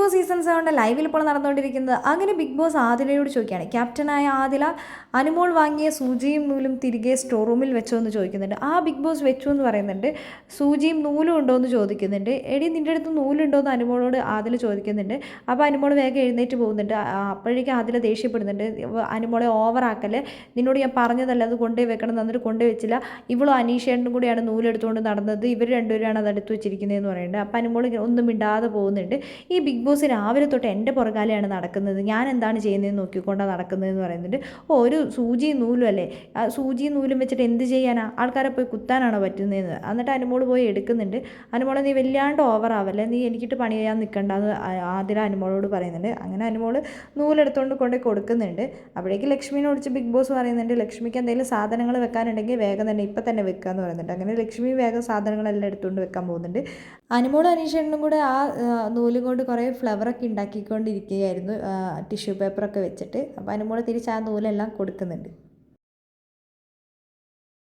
Boss season 7 ലൈവിൽ ഇപ്പോൾ നടന്നുകൊണ്ടിരിക്കുന്നത്. അങ്ങനെ ബിഗ് ബോസ് ആദിലയോട് ചോദിക്കുകയാണ്, ക്യാപ്റ്റനായ ആദില അനുമോൾ വാങ്ങിയ സൂചിയും നൂലും തിരികെ സ്റ്റോർ റൂമിൽ വെച്ചോ എന്ന് ചോദിക്കുന്നുണ്ട്. ആ ബിഗ് ബോസ് വെച്ചു എന്ന് പറയുന്നുണ്ട്. സൂചിയും നൂലും ഉണ്ടോ എന്ന് ചോദിക്കുന്നുണ്ട്. എടി നിൻ്റെ അടുത്ത് നൂലുണ്ടോ എന്ന് അനുമോളോട് ആദില ചോദിക്കുന്നുണ്ട്. അപ്പോൾ അനുമോൾ വേഗം എഴുന്നേറ്റ് പോകുന്നുണ്ട്. അപ്പോഴേക്കും ആദില ദേഷ്യപ്പെടുന്നുണ്ട്. അനുമോളെ ഓവറാക്കല്ലേ, നിന്നോട് ഞാൻ പറഞ്ഞതല്ല അത് കൊണ്ടുപോയി വെക്കണം, എന്നിട്ട് കൊണ്ടുപോയി വെച്ചില്ല. ഇവളും അനീഷേട്ടനും കൂടിയാണ് നൂലെടുത്തുകൊണ്ട് നടന്നത്, ഇവർ രണ്ടുപേരാണ് അത് എടുത്ത് വെച്ചിരിക്കുന്നതെന്ന് പറയുന്നുണ്ട്. അപ്പോൾ അനുമോൾ ഒന്നും മിണ്ടാതെ പോകുന്നുണ്ട്. ഈ ബിഗ് ബോസ് രാവിലെ തൊട്ട് എൻ്റെ പുറകാലെയാണ് നടക്കുന്നത്, ഞാൻ എന്താണ് ചെയ്യുന്നതെന്ന് നോക്കിക്കൊണ്ടാണ് നടക്കുന്നതെന്ന് പറയുന്നുണ്ട്. ഒരു സൂചിയും നൂലും അല്ലേ, സൂചിയും നൂലും വെച്ചിട്ട് എന്ത് ചെയ്യാനാ, ആൾക്കാരെ പോയി കുത്താനാണോ പറ്റുന്നതെന്ന്. എന്നിട്ട് അനുമോൾ പോയി എടുക്കുന്നുണ്ട്. അനുമോളെ നീ വല്ലാണ്ട് ഓവറാവല്ലേ, നീ എനിക്കിട്ട് പണി ചെയ്യാൻ നിൽക്കണ്ടെന്ന് ആദ്യം അനുമോളോട് പറയുന്നുണ്ട്. അങ്ങനെ അനുമോൾ നൂലെടുത്തുകൊണ്ട് കൊണ്ടേ കൊടുക്കുന്നുണ്ട്. അപ്പോഴേക്ക് ലക്ഷ്മിനെ വിളിച്ച് ബിഗ് ബോസ് പറയുന്നുണ്ട്, ലക്ഷ്മിക്ക് എന്തെങ്കിലും സാധനങ്ങൾ വെക്കാനുണ്ടെങ്കിൽ വേഗം തന്നെ ഇപ്പം തന്നെ വെക്കുക എന്ന് പറയുന്നുണ്ട്. അങ്ങനെ ലക്ഷ്മി വേഗം സാധനങ്ങളെല്ലാം എടുത്തുകൊണ്ട് വെക്കാൻ പോകുന്നുണ്ട്. അനുമോളും അനീഷേട്ടനും കൂടെ ആ നൂലും കൊണ്ട് കുറേ ഫ്ലവറൊക്കെ ഉണ്ടാക്കിക്കൊണ്ടിരിക്കുകയായിരുന്നു, ടിഷ്യൂ പേപ്പറൊക്കെ വെച്ചിട്ട്. അപ്പോൾ അനുമോൾ തിരിച്ച് ആ നൂലെല്ലാം കൊടുക്കുന്നുണ്ട്.